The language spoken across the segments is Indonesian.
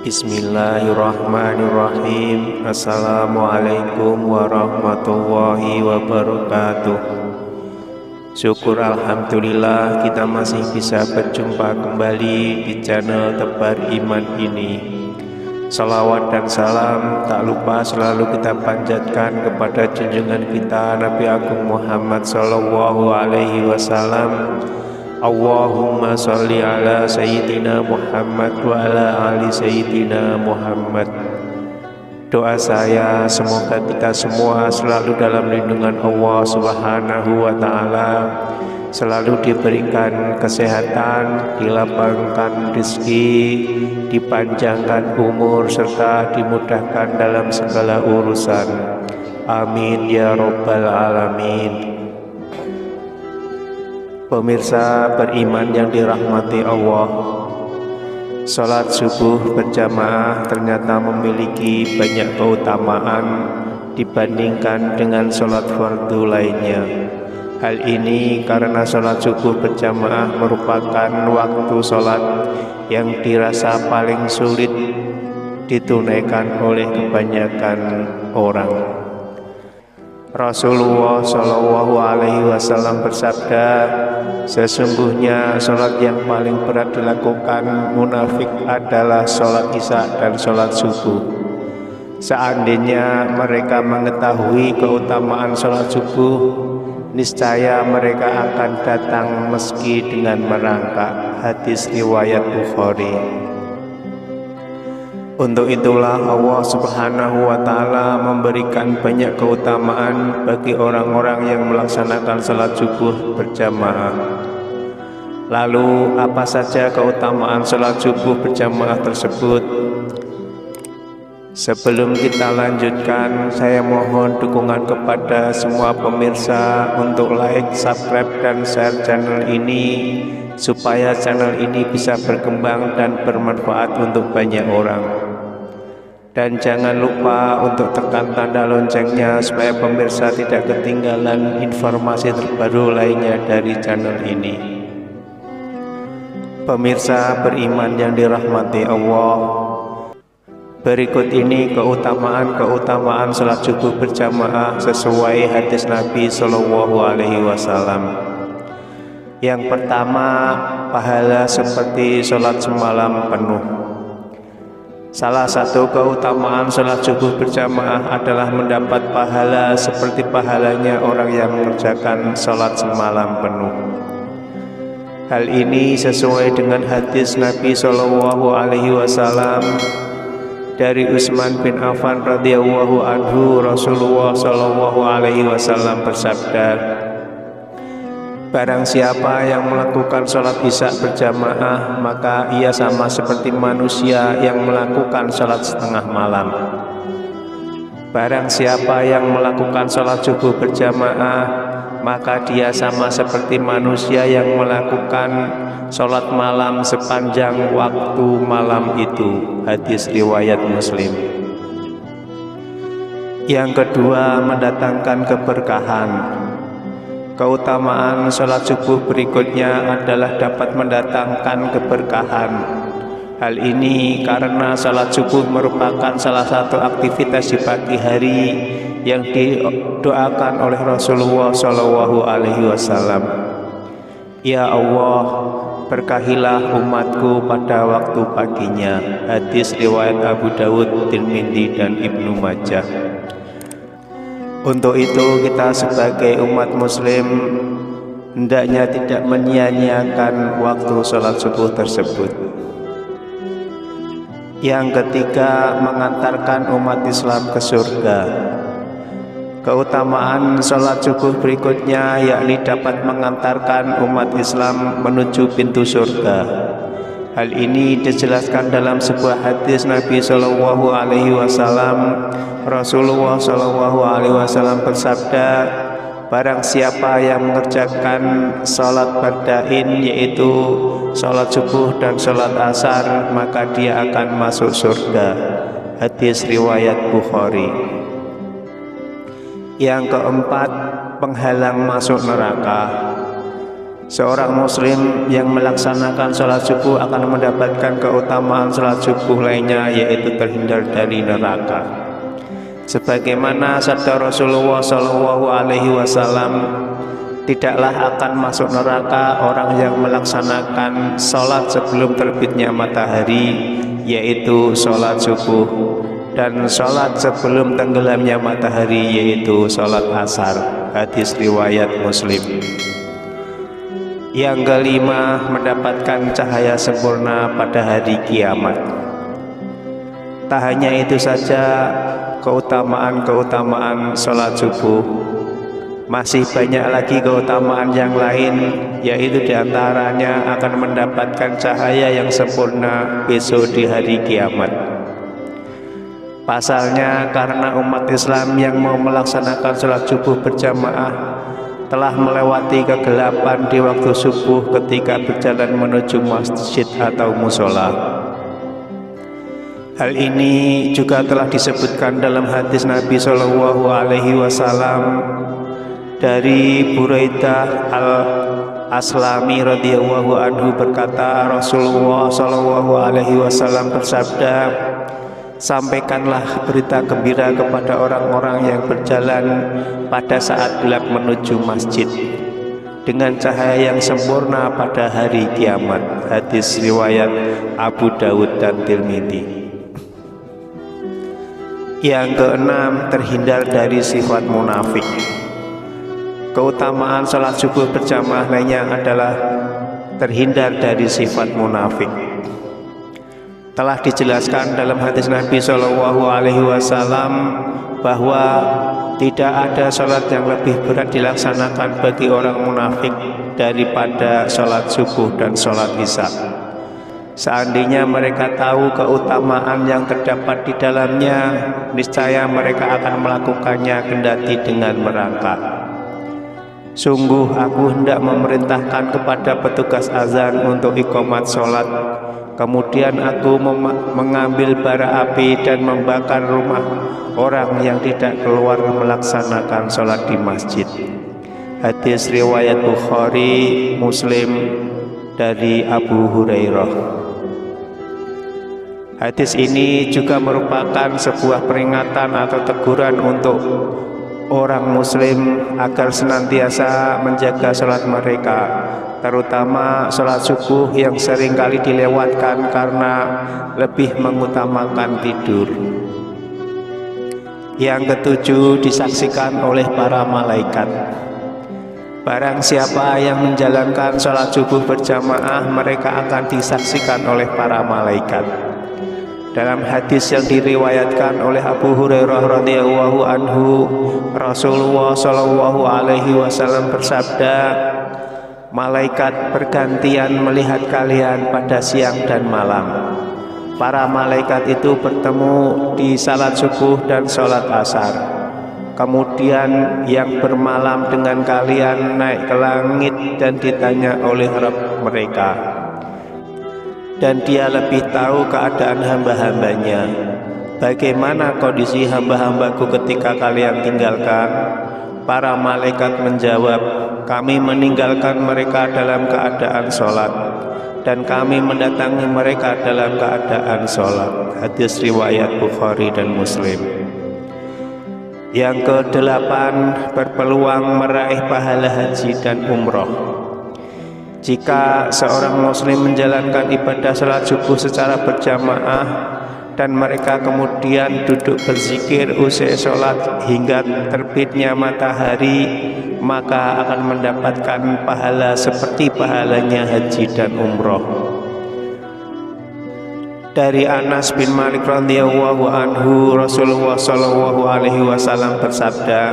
Bismillahirrahmanirrahim. Assalamualaikum warahmatullahi wabarakatuh. Syukur alhamdulillah kita masih bisa berjumpa kembali di channel Tebar Iman ini. Salawat dan salam tak lupa selalu kita panjatkan kepada junjungan kita Nabi Agung Muhammad sallallahu alaihi wasallam. Allahumma sholli ala sayyidina Muhammad wa ala ali sayyidina Muhammad. Doa saya semoga kita semua selalu dalam lindungan Allah Subhanahu wa ta'ala, selalu diberikan kesehatan, dilapangkan rezeki, dipanjangkan umur, serta dimudahkan dalam segala urusan. Amin ya rabbal alamin. Pemirsa beriman yang dirahmati Allah, salat subuh berjamaah ternyata memiliki banyak keutamaan dibandingkan dengan salat fardu lainnya. Hal ini karena salat subuh berjamaah merupakan waktu salat yang dirasa paling sulit ditunaikan oleh kebanyakan orang. Rasulullah Shallallahu Alaihi Wasallam bersabda, sesungguhnya sholat yang paling berat dilakukan munafik adalah sholat isya dan sholat subuh. Seandainya mereka mengetahui keutamaan sholat subuh, niscaya mereka akan datang meski dengan merangkak. Hadis riwayat Bukhari. Untuk itulah Allah Subhanahu wa ta'ala memberikan banyak keutamaan bagi orang-orang yang melaksanakan salat subuh berjamaah. Lalu apa saja keutamaan salat subuh berjamaah tersebut? Sebelum kita lanjutkan, saya mohon dukungan kepada semua pemirsa untuk like, subscribe, dan share channel ini supaya channel ini bisa berkembang dan bermanfaat untuk banyak orang. Dan jangan lupa untuk tekan tanda loncengnya supaya pemirsa tidak ketinggalan informasi terbaru lainnya dari channel ini. Pemirsa beriman yang dirahmati Allah, berikut ini keutamaan salat subuh berjamaah sesuai hadis Nabi Shallallahu Alaihi Wasallam. Yang pertama, pahala seperti salat semalam penuh. Salah satu keutamaan salat subuh berjamaah adalah mendapat pahala seperti pahalanya orang yang mengerjakan salat semalam penuh. Hal ini sesuai dengan hadis Nabi Shallallahu Alaihi Wasallam dari Utsman bin Affan radhiyallahu anhu. Rasulullah Shallallahu Alaihi Wasallam bersabda, barang siapa yang melakukan sholat isya berjamaah, maka ia sama seperti manusia yang melakukan sholat setengah malam. Barang siapa yang melakukan sholat subuh berjamaah, maka dia sama seperti manusia yang melakukan sholat malam sepanjang waktu malam itu. Hadis riwayat Muslim. Yang kedua, mendatangkan keberkahan. Keutamaan sholat subuh berikutnya adalah dapat mendatangkan keberkahan. Hal ini karena sholat subuh merupakan salah satu aktivitas di pagi hari yang didoakan oleh Rasulullah Shallallahu Alaihi Wasallam. Ya Allah, berkahilah umatku pada waktu paginya. Hadis riwayat Abu Dawud, Tirmidzi, dan Ibnu Majah. Untuk itu kita sebagai umat muslim hendaknya tidak menyia-nyiakan waktu sholat subuh tersebut. Yang ketiga, mengantarkan umat Islam ke surga. Keutamaan sholat subuh berikutnya yakni dapat mengantarkan umat Islam menuju pintu surga. Hal ini dijelaskan dalam sebuah hadis Nabi Shallallahu Alaihi Wasallam. Rasulullah Shallallahu Alaihi Wasallam bersabda, barang siapa yang mengerjakan sholat bardain, yaitu sholat subuh dan sholat asar, maka dia akan masuk surga. Hadis riwayat Bukhari. Yang keempat, penghalang masuk neraka. Seorang muslim yang melaksanakan sholat subuh akan mendapatkan keutamaan sholat subuh lainnya, yaitu terhindar dari neraka. Sebagaimana sabda Rasulullah SAW, tidaklah akan masuk neraka orang yang melaksanakan sholat sebelum terbitnya matahari, yaitu sholat subuh, dan sholat sebelum tenggelamnya matahari, yaitu sholat asar. Hadis riwayat Muslim. Yang kelima, mendapatkan cahaya sempurna pada hari kiamat. Tak hanya itu saja keutamaan-keutamaan sholat subuh, masih banyak lagi keutamaan yang lain, yaitu diantaranya akan mendapatkan cahaya yang sempurna besok di hari kiamat. Pasalnya, karena umat Islam yang mau melaksanakan sholat subuh berjamaah telah melewati kegelapan di waktu subuh ketika berjalan menuju masjid atau musola. Hal ini juga telah disebutkan dalam hadis Nabi SAW dari Buraidah al-Aslami radhiyallahu anhu berkata, Rasulullah SAW bersabda, sampaikanlah berita gembira kepada orang-orang yang berjalan pada saat gelap menuju masjid dengan cahaya yang sempurna pada hari kiamat. Hadis riwayat Abu Dawud dan Tirmidzi. Yang keenam, terhindar dari sifat munafik. Keutamaan sholat subuh berjamaah lainnya adalah terhindar dari sifat munafik. Telah dijelaskan dalam hadis Nabi SAW bahwa tidak ada sholat yang lebih berat dilaksanakan bagi orang munafik daripada sholat subuh dan sholat isya. Seandainya mereka tahu keutamaan yang terdapat di dalamnya, niscaya mereka akan melakukannya kendati dengan merangkak. Sungguh aku hendak memerintahkan kepada petugas azan untuk iqamat sholat. Kemudian aku mengambil bara api dan membakar rumah orang yang tidak keluar melaksanakan sholat di masjid. Hadis riwayat Bukhari, Muslim dari Abu Hurairah. Hadis ini juga merupakan sebuah peringatan atau teguran untuk orang muslim agar senantiasa menjaga sholat mereka, terutama sholat subuh yang seringkali dilewatkan karena lebih mengutamakan tidur. Yang ketujuh, disaksikan oleh para malaikat. Barang siapa yang menjalankan sholat subuh berjamaah, mereka akan disaksikan oleh para malaikat. Dalam hadis yang diriwayatkan oleh Abu Hurairah radhiyallahu anhu, Rasulullah SAW bersabda, malaikat bergantian melihat kalian pada siang dan malam. Para malaikat itu bertemu di salat subuh dan sholat asar. Kemudian yang bermalam dengan kalian naik ke langit dan ditanya oleh Rabb mereka, dan dia lebih tahu keadaan hamba-hambanya. Bagaimana kondisi hamba-hambaku ketika kalian tinggalkan? Para malaikat menjawab, kami meninggalkan mereka dalam keadaan sholat, dan kami mendatangi mereka dalam keadaan sholat. Hadis riwayat Bukhari dan Muslim. Yang kedelapan, berpeluang meraih pahala haji dan umroh. Jika seorang muslim menjalankan ibadah salat subuh secara berjamaah dan mereka kemudian duduk berzikir usai sholat hingga terbitnya matahari, maka akan mendapatkan pahala seperti pahalanya haji dan umroh. Dari Anas bin Malik radhiyallahu anhu, Rasulullah SAW bersabda,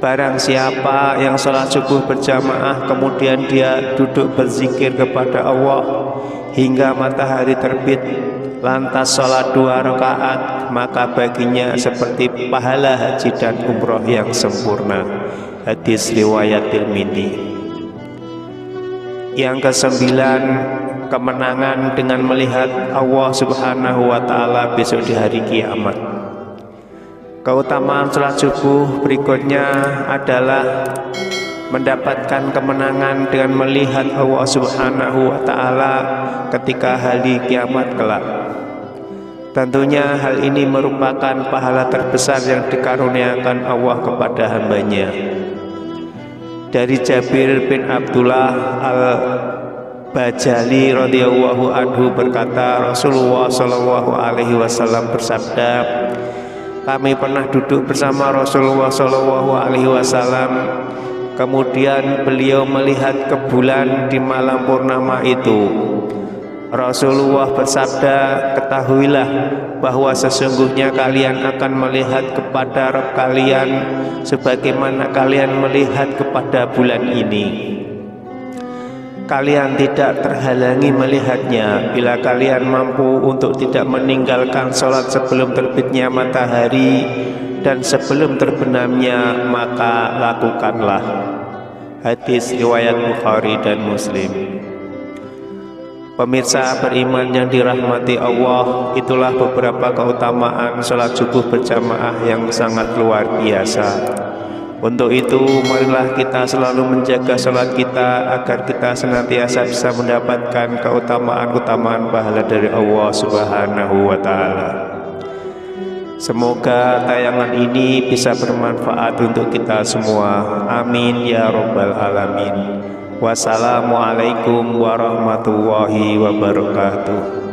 barang siapa yang sholat subuh berjamaah kemudian dia duduk berzikir kepada Allah hingga matahari terbit, lantas sholat 2 rakaat, maka baginya seperti pahala haji dan umroh yang sempurna. Hadis riwayat Tirmidzi. Yang kesembilan, kemenangan dengan melihat Allah Subhanahu wa Ta'ala besok di hari kiamat. Keutamaan sholat subuh berikutnya adalah mendapatkan kemenangan dengan melihat Allah Subhanahu wa Ta'ala ketika hari kiamat kelak. Tentunya hal ini merupakan pahala terbesar yang dikaruniakan Allah kepada hambanya. Dari Jabir bin Abdullah Al-Bajali radhiyallahu anhu berkata, Rasulullah shallallahu alaihi wasallam bersabda, kami pernah duduk bersama Rasulullah shallallahu alaihi wasallam. Kemudian beliau melihat ke bulan di malam purnama itu. Rasulullah bersabda, ketahuilah bahwa sesungguhnya kalian akan melihat kepada Rabb kalian sebagaimana kalian melihat kepada bulan ini. Kalian tidak terhalangi melihatnya bila kalian mampu untuk tidak meninggalkan sholat sebelum terbitnya matahari dan sebelum terbenamnya, maka lakukanlah. Hadis riwayat Bukhari dan Muslim. Pemirsa beriman yang dirahmati Allah, itulah beberapa keutamaan sholat subuh berjamaah yang sangat luar biasa. Untuk itu, marilah kita selalu menjaga sholat kita agar kita senantiasa bisa mendapatkan keutamaan-keutamaan pahala dari Allah Subhanahu wa Ta'ala. Semoga tayangan ini bisa bermanfaat untuk kita semua. Amin ya Rabbal Alamin. Wassalamualaikum warahmatullahi wabarakatuh.